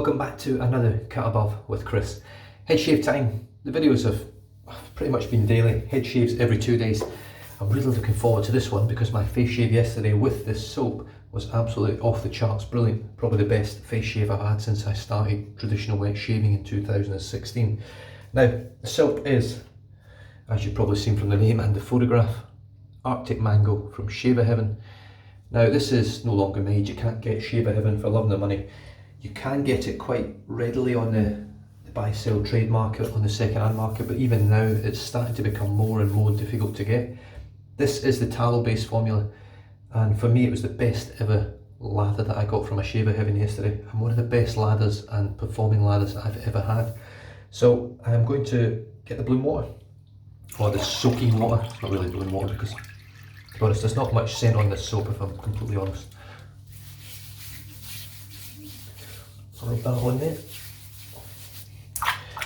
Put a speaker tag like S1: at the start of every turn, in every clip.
S1: welcome back to another Cut Above with Chris. Head shave time. The videos have pretty much been daily, head shaves every 2 days. I'm really looking forward to this one because my face shave yesterday with this soap was absolutely off the charts, brilliant. Probably the best face shave I've had since I started traditional wet shaving in 2016. Now, the soap is, as you've probably seen from the name and the photograph, Arctic Mango from Shaver Heaven. Now this is no longer made, you can't get Shaver Heaven for love nor money. You can get it quite readily on the buy-sell trade market, on the second-hand market, but even now it's starting to become more and more difficult to get. This is the tallow-based formula, and for me it was the best ever lather that I got from a Shaver Heaven yesterday, and one of the best lathers and performing lathers I've ever had. So I'm going to get the bloom water, or the soaking water. It's not really bloom water because, to be honest, there's not much scent on this soap if I'm completely honest. Rub that on there.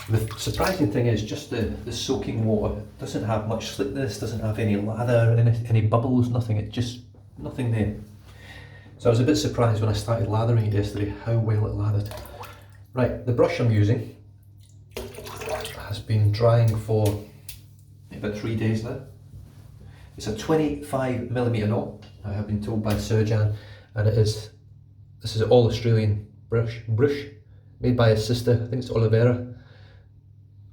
S1: The surprising thing is just the soaking water doesn't have much slickness, doesn't have any lather, any bubbles, nothing. It just, nothing there. So I was a bit surprised when I started lathering it yesterday how well it lathered. Right, the brush I'm using has been drying for about 3 days now. It's a 25mm knot, I have been told by Surjan, and this is an all Australian brush made by his sister, I think it's Olivera,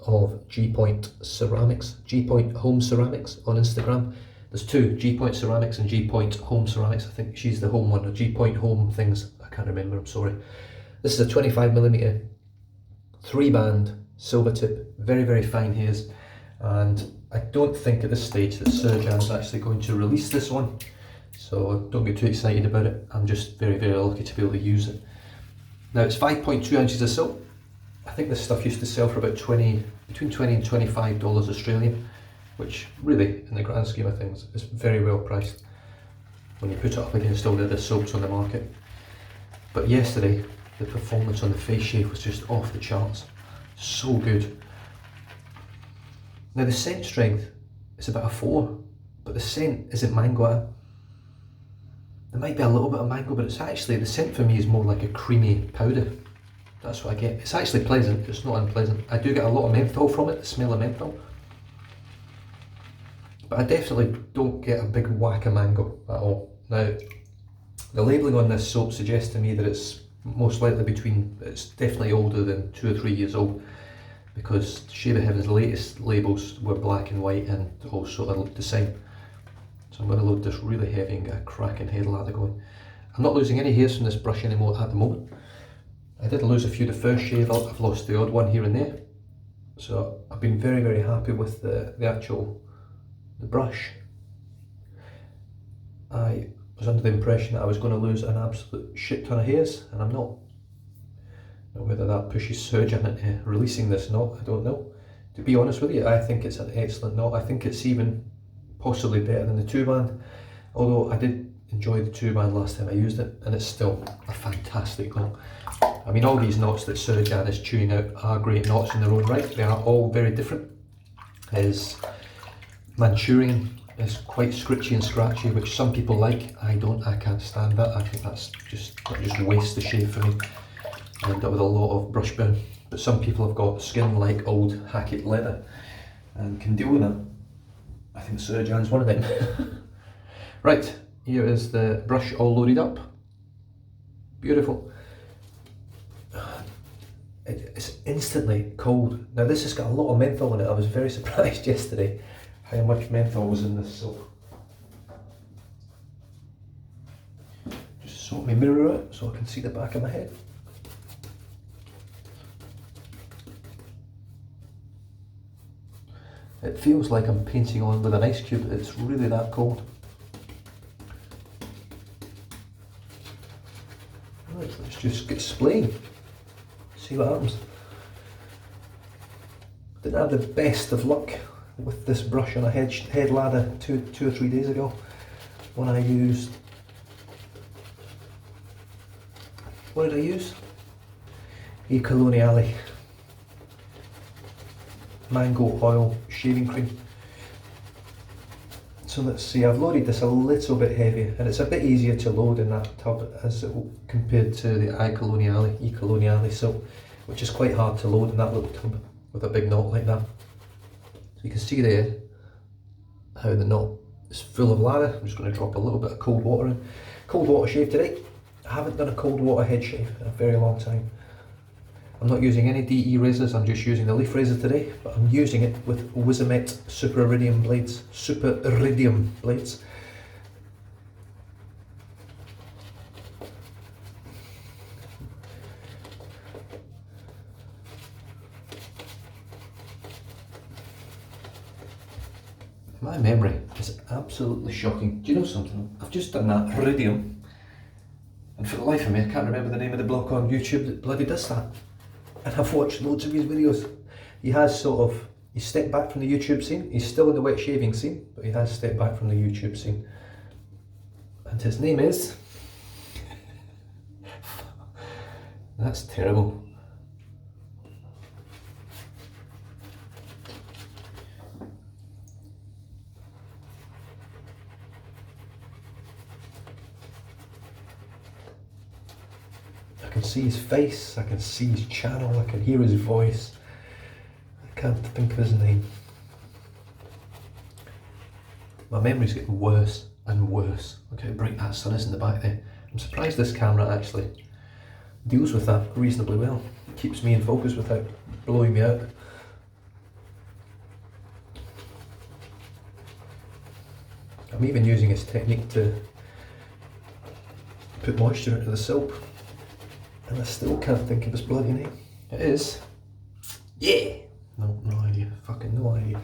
S1: of G Point Ceramics, G Point Home Ceramics on Instagram. There's two, G Point Ceramics and G Point Home Ceramics. I think she's the home one, or G Point Home things, I can't remember, I'm sorry. This is a 25mm 3-band silver tip, very fine hairs, and I don't think at this stage that Surjan's actually going to release this one, so don't get too excited about it. I'm just very lucky to be able to use it. Now it's 5.2 ounces of soap. I think this stuff used to sell for about between $20 and $25 Australian, which really, in the grand scheme of things, is very well priced when you put it up against all the other soaps on the market. But yesterday, the performance on the face shave was just off the charts. So good. Now the scent strength is about a 4, but the scent isn't mango. There might be a little bit of mango, but it's actually, the scent for me is more like a creamy powder. That's what I get. It's actually pleasant, it's not unpleasant. I do get a lot of menthol from it, the smell of menthol. But I definitely don't get a big whack of mango at all. Now, the labelling on this soap suggests to me that it's most likely it's definitely older than 2 or 3 years old, because Shaver Heaven's latest labels were black and white and all sort of looked the same. So I'm going to load this really heavy and get a cracking head lather going. I'm not losing any hairs from this brush anymore at the moment. I did lose a few the first shave, I've lost the odd one here and there. So I've been very happy with the brush. I was under the impression that I was going to lose an absolute shit ton of hairs, and I'm not. Now whether that pushes Surjan into releasing this knot, I don't know. To be honest with you, I think it's an excellent knot. I think it's even possibly better than the 2-band, although I did enjoy the 2-band last time I used it, and it's still a fantastic knot. I mean, all these knots that Surjan is chewing out are great knots in their own right. They are all very different. His Manchurian is quite scritchy and scratchy, which some people like. I don't, I can't stand that. I think that just wastes the shave for me. I end up with a lot of brush burn. But some people have got skin like old Hackett leather and can deal with that. I think Surjan's one of them. Right, here is the brush all loaded up. Beautiful. It's instantly cold. Now this has got a lot of menthol in it. I was very surprised yesterday how much menthol was in this soap. Just sort my mirror out so I can see the back of my head. It feels like I'm painting on with an ice cube. It's really that cold. Right, let's just get splaying. See what happens. Didn't have the best of luck with this brush on a head lather two or 3 days ago when I used, what did I use? E. Coloniale Mango Oil Shaving Cream. So let's see, I've loaded this a little bit heavier, and it's a bit easier to load in that tub as compared to the E-Coloniale soap, which is quite hard to load in that little tub with a big knot like that. So you can see there how the knot is full of lather. I'm just going to drop a little bit of cold water in. Cold water shave today. I haven't done a cold water head shave in a very long time. I'm not using any DE razors, I'm just using the leaf razor today, but I'm using it with Wizamet Super Iridium blades. Super Iridium blades. My memory is absolutely shocking. Do you know something? I've just done that Iridium, and for the life of me I can't remember the name of the bloke on YouTube that bloody does that. And I've watched loads of his videos. He has he's stepped back from the YouTube scene. He's still in the wet shaving scene, but he has stepped back from the YouTube scene. And his name is... That's terrible. I can see his face, I can see his channel, I can hear his voice. I can't think of his name. My memory's getting worse and worse. Look how bright that sun is in the back there. I'm surprised this camera actually deals with that reasonably well. It keeps me in focus without blowing me out. I'm even using his technique to put moisture into the soap. And I still can't think of his bloody name. It is... Yeah! No idea. Fucking no idea.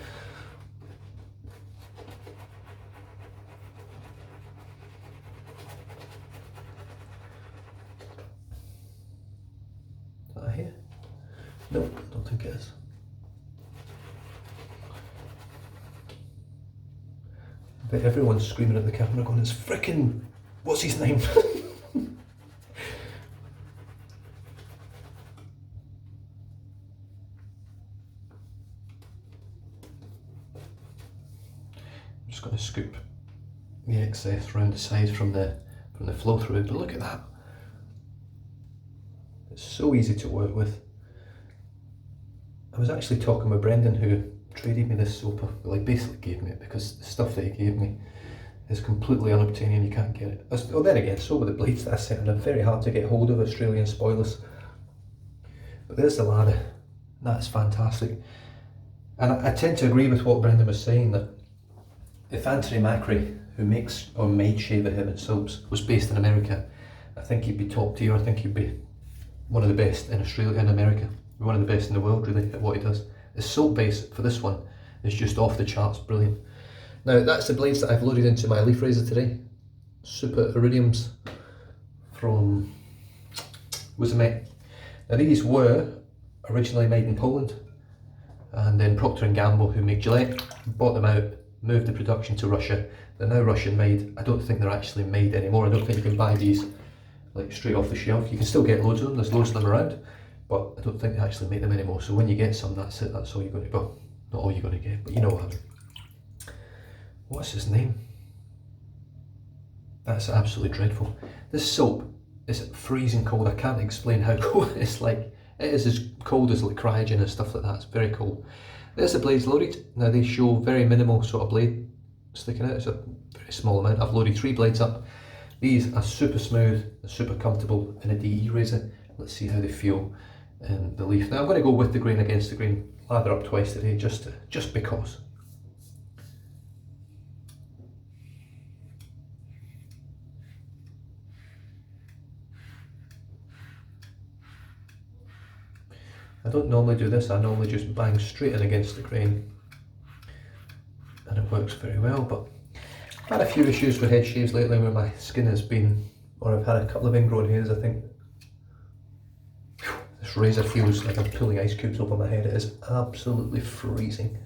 S1: Is that here? Nope, don't think it is. I bet everyone's screaming at the camera going, it's frickin'... What's his name? Just going to scoop the excess round the sides from the flow through, but look at that. It's so easy to work with. I was actually talking with Brendan, who traded me this soap, well, he basically gave me it because the stuff that he gave me is completely unobtainium, you can't get it. Oh, then again, so were the blades that I sent, and they're very hard to get hold of, Australian spoilers. But there's the ladder, that's fantastic. And I tend to agree with what Brendan was saying, that if Anthony Macri, who makes or made Shave at Heaven soaps, was based in America, I think he'd be top tier. I think he'd be one of the best in Australia and America, one of the best in the world really at what he does. The soap base for this one is just off the charts, brilliant. Now that's the blades that I've loaded into my leaf razor today. Super Iridiums from Wizamet. Now these were originally made in Poland, and then Procter & Gamble, who make Gillette, bought them out, moved the production to Russia. They're now Russian made. I don't think they're actually made anymore. I don't think you can buy these like straight off the shelf. You can still get loads of them, there's loads of them around, but I don't think they actually make them anymore. So when you get some, that's it, that's all you're going to, well, not all you're going to get, but you know what I mean. What's his name? That's absolutely dreadful. This soap is freezing cold. I can't explain how cold it's like. It is as cold as like cryogen and stuff like that. It's very cold. There's the blades loaded. Now they show very minimal sort of blade sticking out. It's a very small amount. I've loaded 3 blades up. These are super smooth, super comfortable in a DE razor. Let's see how they feel in the leaf. Now I'm going to go with the grain against the grain. Lather up twice today, just because. I don't normally do this, I normally just bang straight in against the grain and it works very well, but I've had a few issues with head shaves lately where my skin has been, or I've had a couple of ingrown hairs. I think this razor feels like I'm pulling ice cubes over my head. It is absolutely freezing.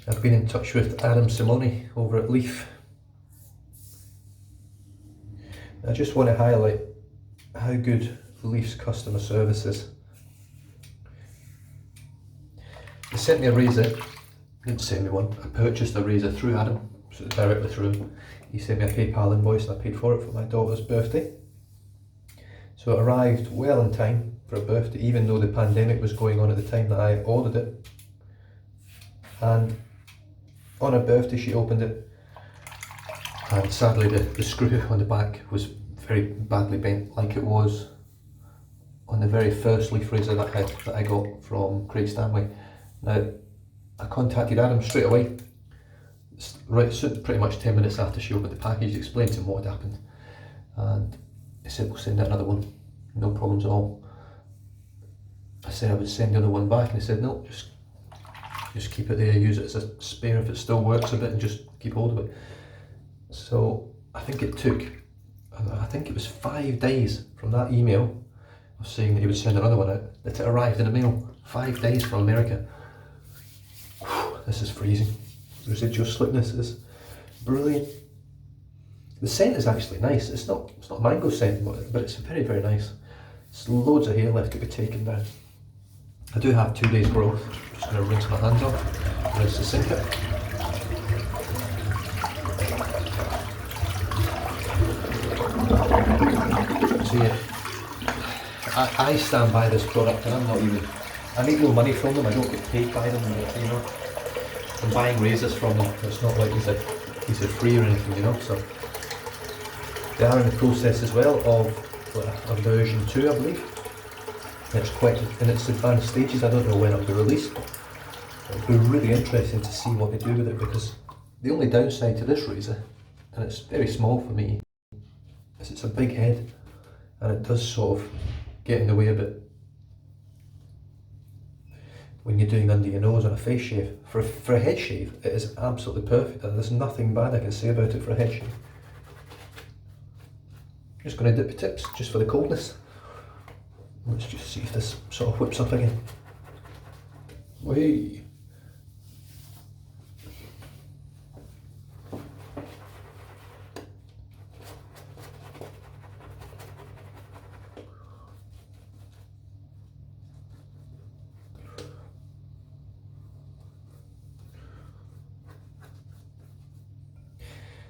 S1: I've been in touch with Adam Simoni over at Leaf. I just want to highlight how good Leaf's customer service is. They sent me a razor, didn't send me one, I purchased a razor through Adam, so directly through him. He sent me a PayPal invoice and I paid for it for my daughter's birthday. So it arrived well in time for a birthday, even though the pandemic was going on at the time that I ordered it. And on her birthday she opened it, and sadly the screw on the back was very badly bent, like it was on the very first Leaf razor that I got from Craig Stanley. Now, I contacted Adam straight away, right, pretty much 10 minutes after she opened the package, explained to him what had happened, and he said, we'll send out another one, no problems at all. I said I would send the other one back, and he said, no, just keep it there, use it as a spare if it still works a bit, and just keep hold of it. So I think it was 5 days from that email of saying that he would send another one out, that it arrived in the mail. 5 days from America. Whew, this is freezing. The residual slickness is brilliant. The scent is actually nice. It's not mango scent, but it's very, very nice. There's loads of hair left to be taken down. I do have 2 days growth. I'm just going to rinse my hands off, rinse the sink it. So yeah, I stand by this product, and I make no money from them, I don't get paid by them, you know. I'm buying razors from them, it's not like these are free or anything, you know. So they are in the process as well of a version 2, I believe. It's quite in its advanced stages. I don't know when it'll be released, but it'll be really interesting to see what they do with it, because the only downside to this razor, and it's very small for me, is it's a big head, and it does sort of get in the way a bit when you're doing under your nose on a face shave. For a head shave, it is absolutely perfect, and there's nothing bad I can say about it for a head shave. I'm just going to dip the tips just for the coldness. Let's just see if this sort of whips up again. Whee!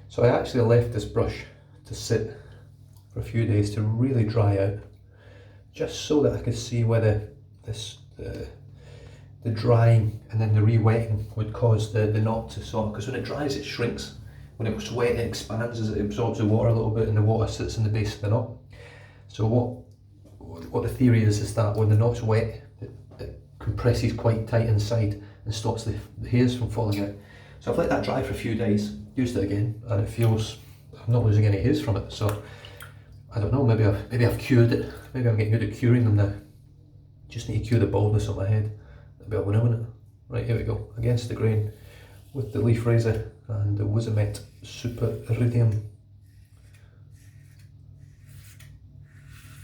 S1: So I actually left this brush to sit for a few days to really dry out, just so that I could see whether the drying and then the re-wetting would cause the knot to sort of, because when it dries it shrinks, when it was wet it expands as it absorbs the water a little bit, and the water sits in the base of the knot. So what the theory is that when the knot's wet, it compresses quite tight inside and stops the hairs from falling out. So I've let that dry for a few days, used it again, and it feels I'm not losing any hairs from it. So I don't know, maybe I've cured it. Maybe I'm getting good at curing them now. Just need to cure the baldness on my head. A bit of winnow in it. Right, here we go, against the grain with the Leaf razor and the Wizamet Super Iridium.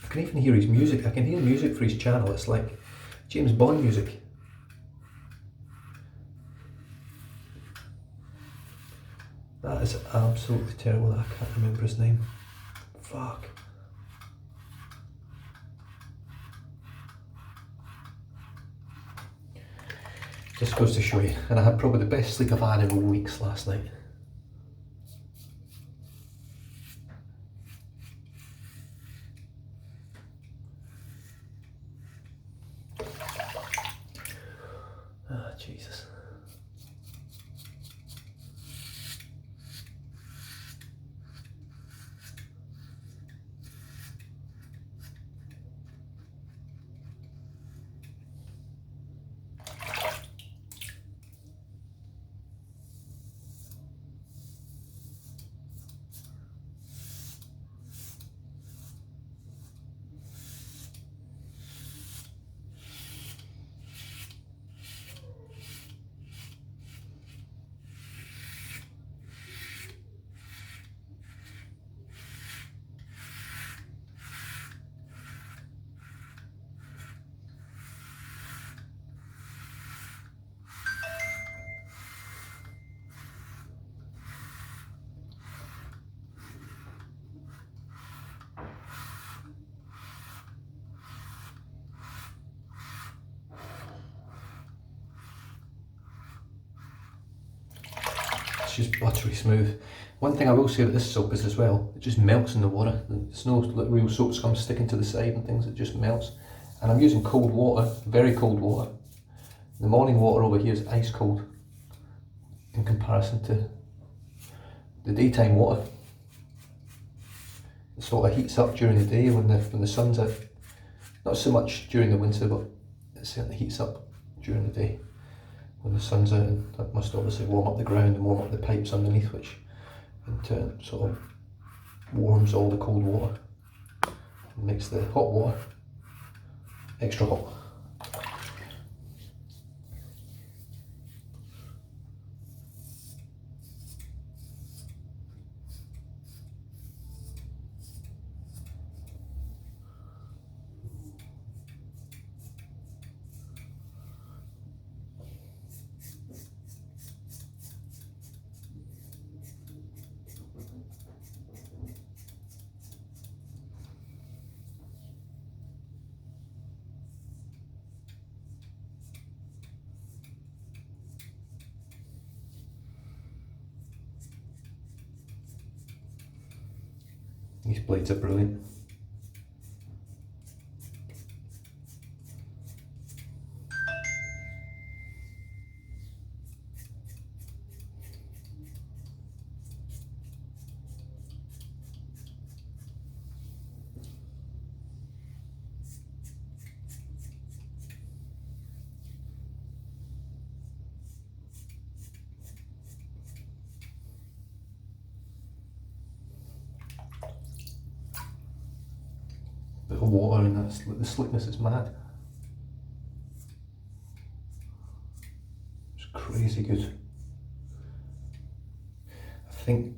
S1: I can even hear his music. I can hear music for his channel. It's like James Bond music. That is absolutely terrible that I can't remember his name. Fuck. Just goes to show you. And I had probably the best sleep I've had in weeks last night. Ah, Jesus. it's just buttery smooth. One thing I will say about this soap is as well, it just melts in the water. There's no real soap scum sticking to the side and things, it just melts. And I'm using cold water, very cold water. The morning water over here is ice cold in comparison to the daytime water. It sort of heats up during the day when the sun's out. Not so much during the winter, but it certainly heats up during the day when the sun's out, and that must obviously warm up the ground and warm up the pipes underneath, which in turn sort of warms all the cold water and makes the hot water extra hot. These blades are brilliant. Bit of water and the slickness is mad. It's crazy good. I think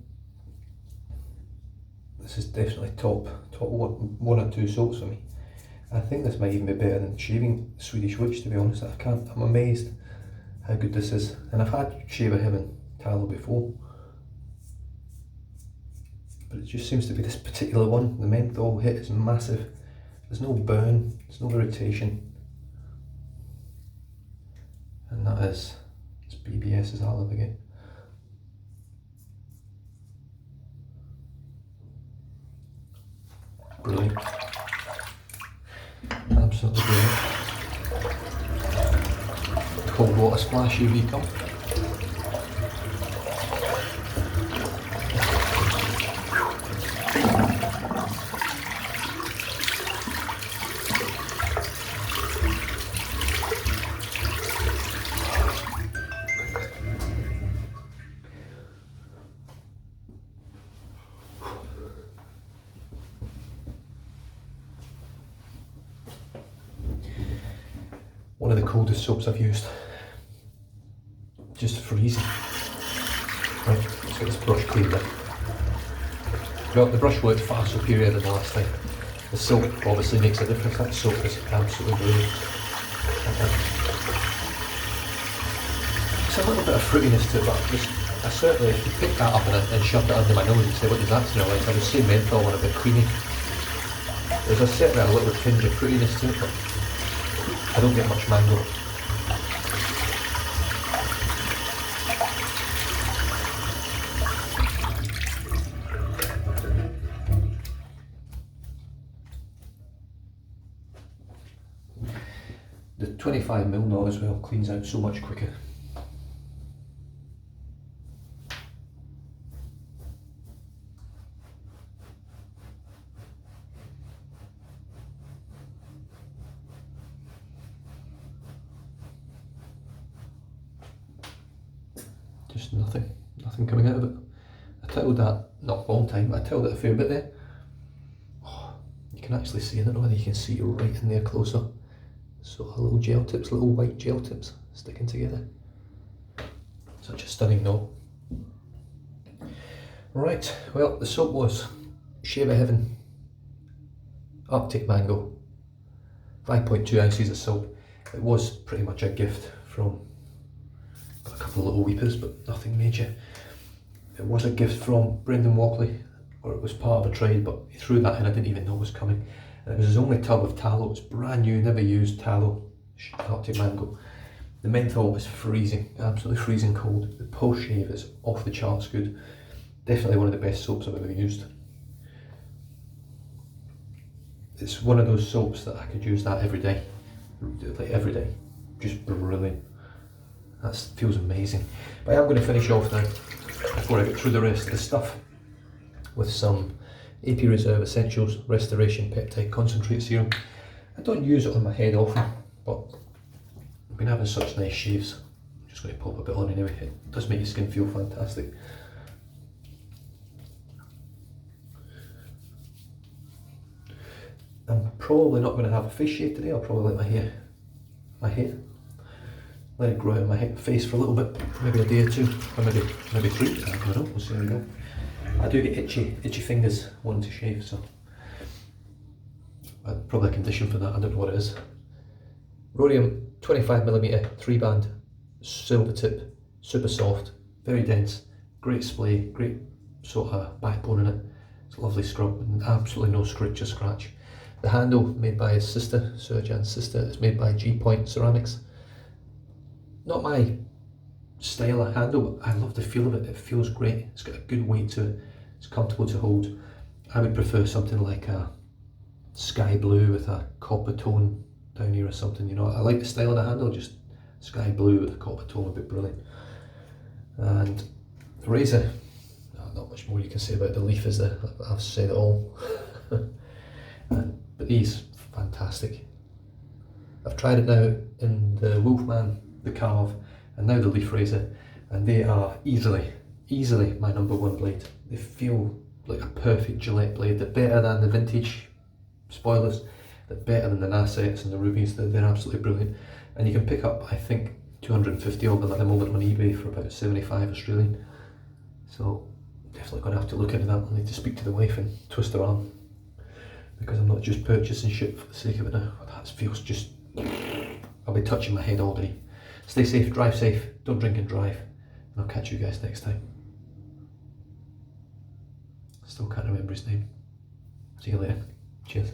S1: this is definitely top one or two soaps for me. I think this might even be better than shaving Swedish Witch, to be honest. I'm amazed how good this is. And I've had Shave a Heaven tallow before, but it just seems to be this particular one. The menthol hit is massive. There's no burn, there's no irritation. And that is as BBS as I'll ever get. Brilliant. Absolutely brilliant. Cold water splash UV cup. One of the coldest soaps I've used. Just freezing. Right, let's get this brush cleaned up. Well, the brush worked far superior than the last time. The soap obviously makes a difference. That soap is absolutely brilliant. It's a little bit of fruitiness to it, but I certainly, if you pick that up and shoved it under my nose and say, what does that smell like? I would say menthol and a bit creamy. There's certainly a little tinge of fruitiness to it, but I don't get much mango. The 25mm knot as well cleans out so much quicker. Just nothing coming out of it. I toweled that, not a long time, but I toweled it a fair bit there. Oh, you can actually see, I don't know whether you can see right in there closer. Sort of little gel tips, little white gel tips sticking together. Such a stunning knot. Right, well, the soap was Shave a Heaven Arctic Mango, 5.2 ounces of soap. It was pretty much a gift from a couple of little weepers, but nothing major. It was a gift from Brendan Walkley, or it was part of a trade, but he threw that in, I didn't even know it was coming. And it was his only tub of tallow. It's brand new, never used tallow, Arctic Mango. The menthol is freezing, absolutely freezing cold. The post shave is off the charts good. Definitely one of the best soaps I've ever used. It's one of those soaps that I could use that every day, like every day. Just brilliant. That feels amazing. But I am going to finish off now, before I get through the rest of the stuff, with some AP Reserve Essentials Restoration Peptide Concentrate Serum. I don't use it on my head often, but I've been having such nice shaves. I'm just going to pop a bit on anyway. It does make your skin feel fantastic. I'm probably not going to have a face shave today. I'll probably let my hair, let it grow out of my face for a little bit, maybe a day or two, or maybe 3. I don't know. We'll see how we go. I do get itchy fingers wanting to shave, so probably a condition for that. I don't know what it is. Rhodium 25mm 3-band silver tip, super soft, very dense, great splay, great sort of backbone in it. It's a lovely scrub and absolutely no scratch or scratch. The handle made by his sister, Sir Jan's sister, is made by G Point Ceramics. Not my style of handle, but I love the feel of it. It feels great. It's got a good weight to it. It's comfortable to hold. I would prefer something like a sky blue with a copper tone down here or something, you know. I like the style of the handle, just sky blue with a copper tone would be brilliant. And the razor, not much more you can say about the leaf, is there? I've said it all. But these, fantastic. I've tried it now in the Wolfman, the Carve, and now the Leaf Razor, and they are easily my #1 blade. They feel like a perfect Gillette blade. They're better than the vintage spoilers. They're better than the Nasets and the Rubies. They're absolutely brilliant. And you can pick up, I think, 250 of them at the moment on eBay for about 75 Australian. So definitely going to have to look into that. I'll need to speak to the wife and twist her arm, because I'm not just purchasing shit for the sake of it now. That feels just... I'll be touching my head all day. Stay safe, drive safe, don't drink and drive, and I'll catch you guys next time. Still can't remember his name. See you later. Cheers.